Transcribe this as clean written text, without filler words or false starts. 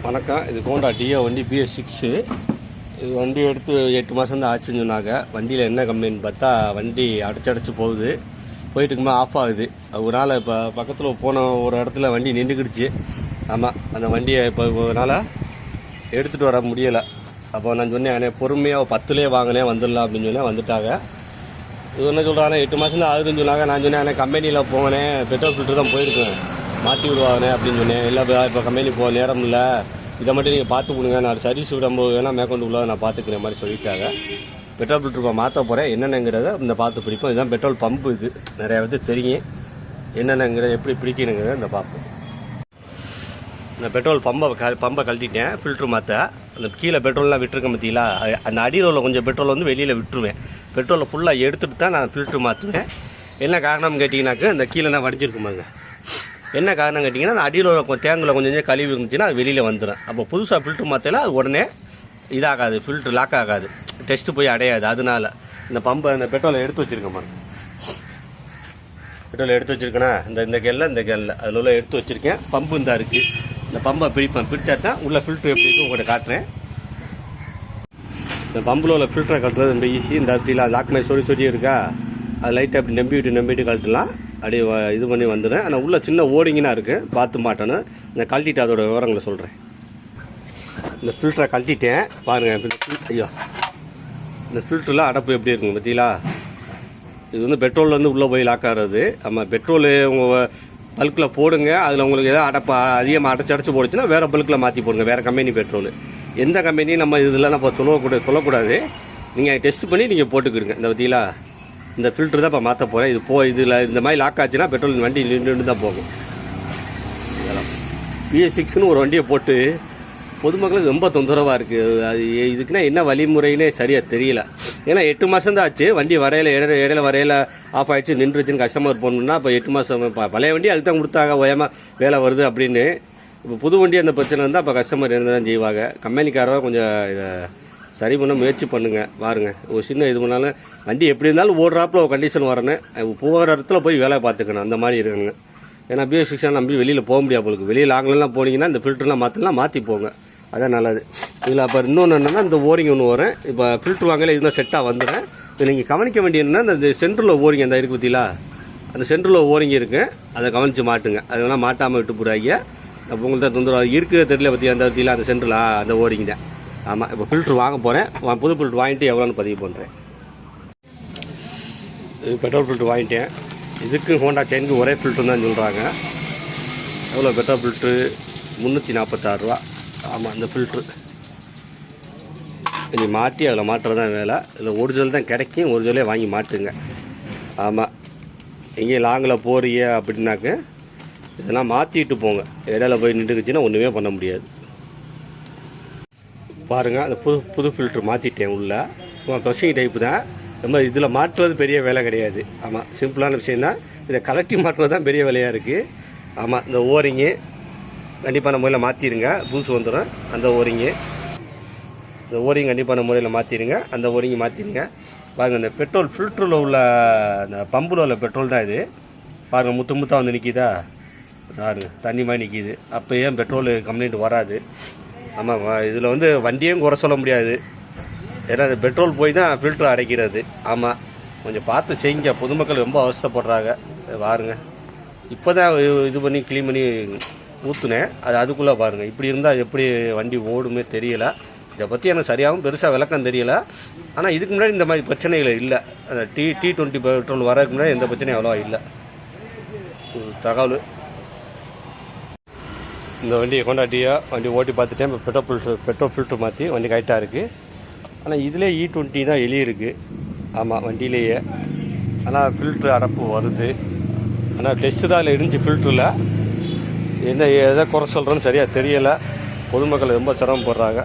வணக்கம். இது Honda deo வண்டி BS6. இது வண்டி எடுத்து 8 மாதம் தான் ஆச்சுன்னு சொன்னாங்க. வண்டியில் என்ன கம்ப்ளைண்ட் பார்த்தா வண்டி அடைச்சடைச்சு போயிட்டு இருக்கும்போது ஆஃப் ஆகுது. ஒரு நாள் இப்போ பக்கத்தில் போன ஒரு இடத்துல வண்டி நின்றுக்கிடுச்சு. ஆமாம், அந்த வண்டியை இப்போ ஒரு நாளாக எடுத்துகிட்டு வர முடியலை. அப்போ நான் சொன்னேன், பொறுமையாக 10லேயே வாங்கினேன் வந்துடலாம் அப்படின்னு சொன்னேன். வந்துட்டாங்க. இது என்ன சொல்கிறாங்க, 8 மாதம் தான் ஆகுதுன்னு சொன்னாங்க. நான் சொன்னேன், கம்பெனியில் போனேன், பெட்ரோல் ஃபில்டர் தான் போயிருக்கேன், மாற்றி விடுவாங்க அப்படின்னு சொன்னேன். இல்லை இப்போ கம்பெனி போக நேரம் இல்லை, இதை மட்டும் நீங்கள் பார்த்து கொடுங்க, நான் சர்வீஸ் விடும்போது வேணால் மேற்கொண்டு உள்ள நான் பார்த்துக்கிற மாதிரி சொல்லிட்டாங்க. பெட்ரோல் ஃபில்டர் இப்போ மாற்ற போகிறேன். என்னென்னங்கிறத இந்த பார்த்து பிடிப்போம். இதுதான் பெட்ரோல் பம்பு. இது நிறையா வந்து தெரியும் என்னென்னங்கிறத எப்படி பிடிக்கணுங்கிறத இந்த பார்ப்போம். இந்த பெட்ரோல் பம்பை கழட்டிட்டேன். ஃபில்ட்ரு மாற்ற அந்த கீழே பெட்ரோல்லாம் விட்டுருக்கேன் பார்த்தீங்களா, அந்த அடியில் உள்ள கொஞ்சம் பெட்ரோல் வந்து வெளியில் விட்டுருவேன். பெட்ரோலை ஃபுல்லாக எடுத்துகிட்டு தான் நான் ஃபில்ட்ரு மாற்றுவேன். என்ன காரணம் கேட்டிங்கனாக்க, இந்த கீழே நான் வடிச்சிருக்குமாங்க. என்ன காரணம் கேட்டிங்கன்னா, அந்த அடியில் உள்ள டேங்கில் கொஞ்சம் கழிவு இருந்துச்சுன்னா அது வெளியில் வந்துடும். அப்போ புதுசாக ஃபில்ட்ரு மாற்றல அது உடனே இதாகாது, ஃபில்ட்ரு லாக் ஆகாது, டெஸ்ட்டு போய் அடையாது. அதனால இந்த பம்பை இந்த பெட்ரோலை எடுத்து வச்சுருக்கேன் பாருங்க. பெட்ரோல் எடுத்து வச்சுருக்கேன்னா இந்த கேலில் அதில் உள்ள எடுத்து வச்சுருக்கேன். பம்பு இந்த இருக்குது. இந்த பம்பை பிடிச்சா தான் உள்ள ஃபில்ட்ரு எப்படி இருக்கும் உங்கள்கிட்ட காட்டுறேன். இந்த பம்பில் உள்ள ஃபில்டரை கட்டுறது ரொம்ப ஈஸி. இந்த இடத்துல லாக் மாதிரி சொல்லி இருக்கா, அது லைட்டாக அப்படி நம்பிட்டு கழட்டலாம். அப்படியே இது பண்ணி வந்துடும். ஆனால் உள்ள சின்ன ஓடிங்கன்னா இருக்குது, பார்த்து மாட்டேன்னு. நான் கழட்டிட்டு அதோட விவரங்களை சொல்கிறேன். இந்த ஃபில்டரை கழட்டிட்டேன் பாருங்கள். ஐயோ, இந்த ஃபில்டரில் அடப்பு எப்படி இருக்குங்க பார்த்தீங்களா. இது வந்து பெட்ரோல் வந்து உள்ளே போய் லாக் ஆகிறது. ஆமாம், பெட்ரோலு உங்கள் பல்கில் போடுங்க. அதில் உங்களுக்கு எதாவது அதிகமாக அடைச்சு போடுச்சுன்னா வேறு பல்கில் மாற்றி போடுங்க, வேறு கம்பெனி பெட்ரோல். எந்த கம்பெனியும் நம்ம இதெல்லாம் நம்ம சொல்லக்கூடாது. நீங்கள் டெஸ்ட் பண்ணி நீங்கள் போட்டுக்கிடுங்க. இந்த பார்த்தீங்களா, இந்த ஃபில்ட்ரு தான் இப்போ மாற்ற போகிறேன். இதில் இந்த மாதிரி லாக் ஆச்சுன்னா பெட்ரோல் வண்டி நின்று தான் போகும். BS6ன்னு ஒரு வண்டியை போட்டு பொதுமக்களுக்கு ரொம்ப தொந்தரவாக இருக்குது. அது இதுக்குன்னா என்ன வழிமுறைன்னே சரியாக தெரியல. ஏன்னா 8 மாதம் தான் ஆச்சு. வண்டி இடையில வரையில ஆஃப் ஆகிடுச்சு, நின்றுச்சுன்னு கஸ்டமர் போகணுன்னா இப்போ 8 மாதம் பழைய வண்டி அதுக்கு தான் கொடுத்தாங்க, ஓயமாக வேலை வருது அப்படின்னு. இப்போ புது வண்டி அந்த பிரச்சனை இருந்தால் அப்போ கஸ்டமர் என்ன தான் செய்வாங்க. கம்பெனிக்காரவா கொஞ்சம் இதை சரி பண்ண முயற்சி பண்ணுங்க. பாருங்க, ஒரு சின்ன இது பண்ணாலும் வண்டி எப்படி இருந்தாலும் ஓடுறாப்புல ஒரு கண்டிஷன் வரணும். போகிற இடத்துல போய் வேலை பார்த்துக்கணும், அந்த மாதிரி இருக்குங்க. ஏன்னா BS6 நம்பி வெளியில் போக முடியாது. உங்களுக்கு வெளியில் லாங்லாம் போனீங்கன்னா இந்த ஃபில்டர்லாம் மாற்றி போங்க, அதான் நல்லது. இதில் அப்போ இன்னொன்று என்னென்னா, இந்த ஓரிங் ஒன்று வரும். இப்போ ஃபில்ட்ரு வாங்கல இதெல்லாம் செட்டாக வந்துடும். இப்போ நீங்கள் கவனிக்க வேண்டியதுன்னா, இந்த சென்டரில் ஓரிங் அந்த இருக்குது பார்த்தீங்களா, அந்த சென்டரில் ஓரிங் இருக்குது, அதை கவனித்து மாட்டுங்க. அதெல்லாம் மாட்டாமல் விட்டு போகிறாங்க. அப்போ உங்களுக்கு தொந்தரவு இருக்குது தெரியல பற்றி அந்த இடத்துல அந்த சென்டரில் அந்த ஓரிங் தான். ஆமாம், இப்போ ஃபில்ட்ரு வாங்க போகிறேன். புது ஃபில்ட்ரு வாங்கிட்டு எவ்வளோன்னு பதிவு பண்ணுறேன். இது பெட்ரோல் ஃபில்ட்ரு வாங்கிட்டேன். இதுக்கு ஹோண்டா செயினுக்கு ஒரே ஃபில்ட்ரு தான் சொல்கிறாங்க. எவ்வளோ பெட்ரோல் ஃபில்ட்ரு? 346 ரூபா. ஆமாம், இந்த ஃபில்ட்ரு இனி மாட்டி அதில் மாட்டுறது தான் வேலை. இதில் ஒரிஜினல் தான் கிடைக்கும், ஒரிஜினலே வாங்கி மாட்டுங்க. ஆமாம், எங்கேயும் லாங்கில் போகிறீங்க அப்படின்னாக்க இதெல்லாம் மாற்றிட்டு போங்க. இடையில போய் நின்றுக்குச்சுன்னா ஒன்றுமே பண்ண முடியாது. பாருங்கள், அந்த புது ஃபில்ட்ரு மாற்றிட்டேன். உள்ள ப்ரெஷிங் டைப்பு தான். ரொம்ப இதில் மாற்றுறது பெரிய வேலை கிடையாது. ஆமாம், சிம்பிளான விஷயந்தான். இதை கலட்டி மாற்றுறது தான் பெரிய வேலையாக இருக்குது. ஆமாம், இந்த ஓரிங்கு கண்டிப்பான முறையில் மாற்றிடுங்க, புதுசு வந்துடும். அந்த ஓரிங்கு கண்டிப்பான முறையில் மாற்றிடுங்க. அந்த ஓரிங்கு மாற்றிடுங்க. பாருங்கள், இந்த பெட்ரோல் ஃபில்டரில் உள்ள அந்த பம்பில் உள்ள பெட்ரோல் தான் இது. பாருங்கள், முத்தாக வந்து நிற்கிதா, பாருங்க, தண்ணி மாதிரி நிற்கிது. அப்போ ஏன் பெட்ரோல் கம்ப்ளைண்ட் வராது. ஆமாம், இதில் வந்து வண்டியும் குறை சொல்ல முடியாது. ஏன்னா அது பெட்ரோல் போய் தான் ஃபில்ட்ரு அடைக்கிறது. ஆமாம், கொஞ்சம் பார்த்து செய்யுங்க. பொதுமக்கள் ரொம்ப அவஸ்தைப்படுறாங்க. பாருங்க, இப்போ தான் இது பண்ணி க்ளீன் பண்ணி ஊற்றுனேன். அதுக்குள்ளே பாருங்கள், இப்படி இருந்தால் எப்படி வண்டி ஓடுமே தெரியலை. இதை பற்றி எனக்கு சரியாகவும் பெருசாக விளக்கம் தெரியலை. ஆனால் இதுக்கு முன்னாடி இந்த மாதிரி பிரச்சனைகள் இல்லை. அந்த T20 பெட்ரோல் வரதுக்கு முன்னாடி எந்த பிரச்சனையும் அவ்வளோவா இல்லை. தகவல். இந்த வண்டி ஹோண்டா டியோ வண்டி ஓட்டி பார்த்துட்டேன். இப்போ பெட்ரோல் ஃபில்ட்ரு மாற்றி வண்டி கரெக்டாக இருக்குது. ஆனால் இதிலே E20 தான் இருக்குது. ஆமாம், வண்டியிலேயே. ஆனால் ஃபில்ட்ரு அடப்பு வருது. ஆனால் டெஸ்ட்டு தான் அதில் இருந்துச்சு ஃபில்ட்ரில். எதை குறை சொல்கிறேன்னு சரியாக தெரியலை. பொதுமக்கள் ரொம்ப சிரமப்படுறாங்க.